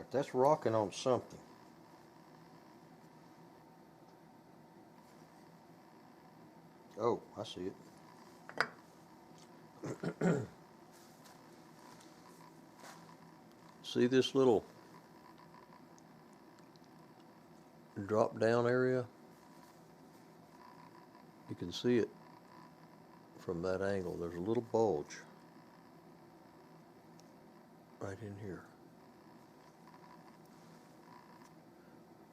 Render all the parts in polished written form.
Alright, that's rocking on something. Oh, I see it. See this little drop down area? You can see it from that angle. There's a little bulge right in here.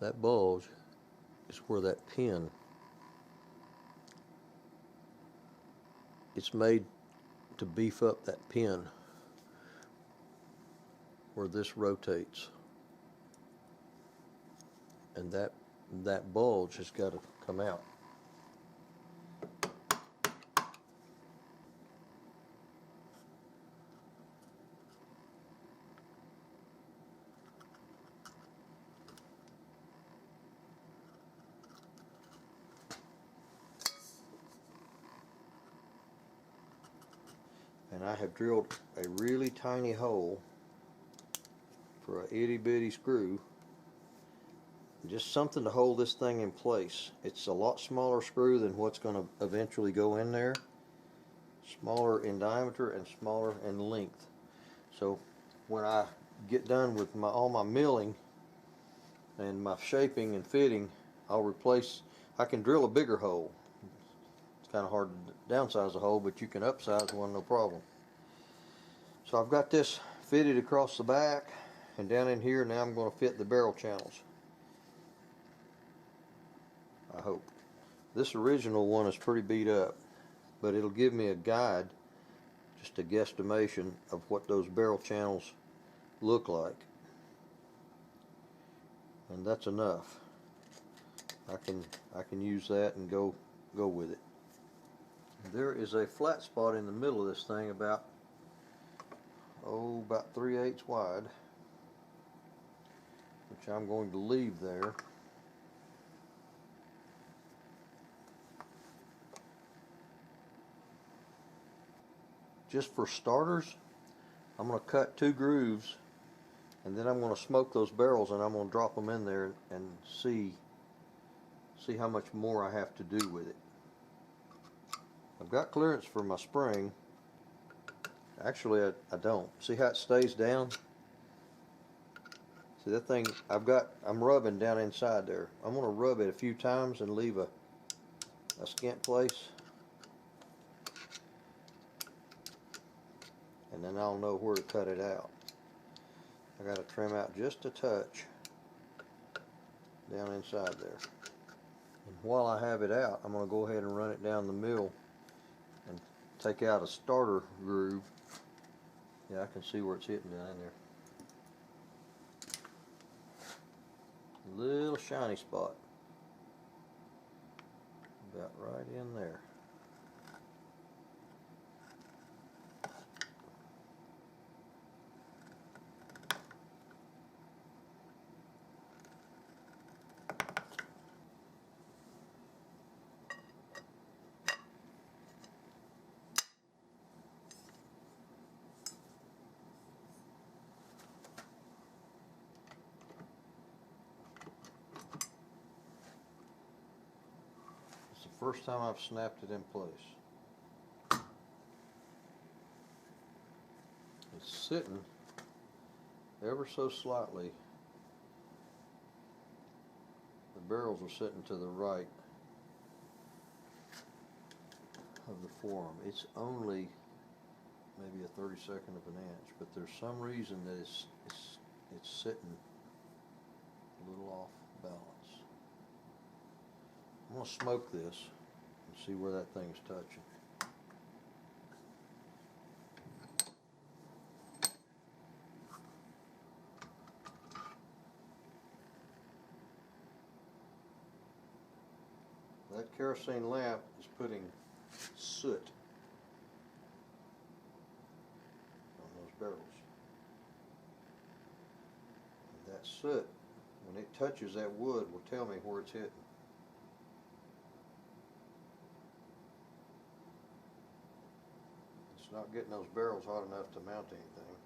That bulge is where that pin, it's made to beef up that pin where this rotates, and that bulge has got to come out. And I have drilled a really tiny hole for a itty bitty screw, just something to hold this thing in place. It's a lot smaller screw than what's going to eventually go in there, smaller in diameter and smaller in length. So when I get done with all my milling and my shaping and fitting, I can drill a bigger hole. It's kind of hard to downsize a hole, but you can upsize one no problem. So I've got this fitted across the back, and down in here now I'm going to fit the barrel channels, I hope. This original one is pretty beat up, but it'll give me a guide, just a guesstimation of what those barrel channels look like. And that's enough. I can use that and go with it. There is a flat spot in the middle of this thing about 3/8 wide, which I'm going to leave there. Just for starters, I'm going to cut 2 grooves, and then I'm going to smoke those barrels, and I'm going to drop them in there and see how much more I have to do with it. I've got clearance for my spring. Actually, I don't. See how it stays down? See that thing, I'm rubbing down inside there. I'm going to rub it a few times and leave a skint place, and then I'll know where to cut it out. I got to trim out just a touch down inside there. And while I have it out, I'm going to go ahead and run it down the mill and take out a starter groove. Yeah, I can see where it's hitting down in there. A little shiny spot. About right in there. It's the first time I've snapped it in place. It's sitting ever so slightly. The barrels are sitting to the right of the forearm. It's only maybe a 32nd of an inch, but there's some reason that it's sitting a little off balance. I'm going to smoke this and see where that thing's touching. That kerosene lamp is putting soot on those barrels. And that soot, when it touches that wood, will tell me where it's hitting. It's not getting those barrels hot enough to mount anything.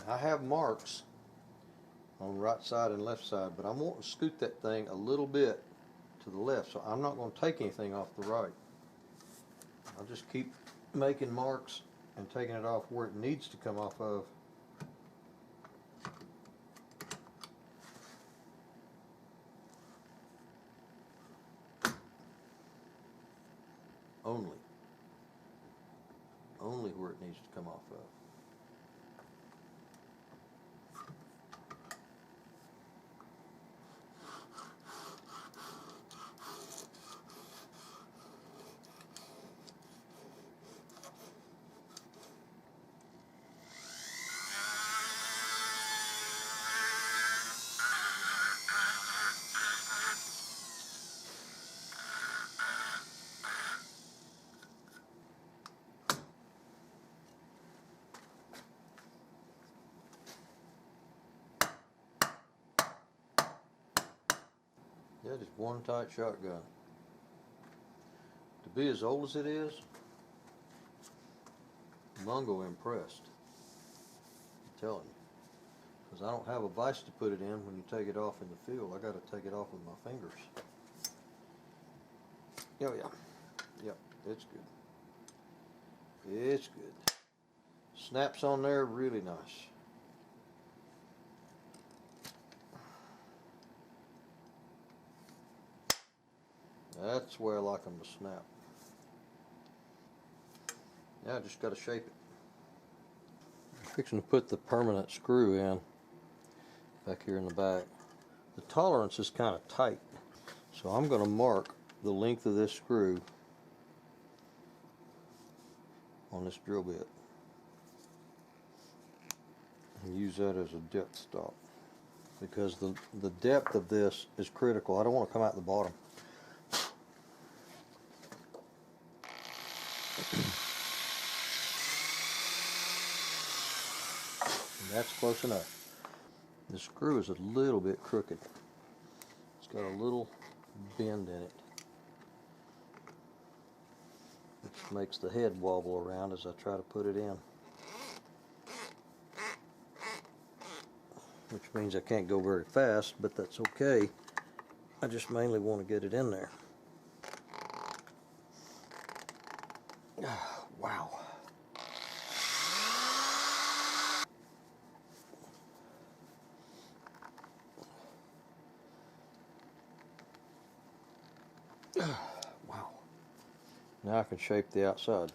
I have marks on the right side and left side, but I'm wanting to scoot that thing a little bit to the left, so I'm not going to take anything off the right. I'll just keep making marks and taking it off where it needs to come off of. Only where it needs to come off of. Yeah, just one tight shotgun. To be as old as it is, Mungo impressed. I'm telling you. Because I don't have a vise to put it in when you take it off in the field. I got to take it off with my fingers. Oh yeah. Yep, it's good. It's good. Snaps on there really nice. That's the way I like them to snap. Now I just got to shape it. I'm fixing to put the permanent screw in back here in the back. The tolerance is kind of tight, so I'm going to mark the length of this screw on this drill bit and use that as a depth stop, because the depth of this is critical. I don't want to come out the bottom. That's close enough. The screw is a little bit crooked. It's got a little bend in it, which makes the head wobble around as I try to put it in. Which means I can't go very fast, but that's okay. I just mainly want to get it in there. Wow. Wow. Now I can shape the outside.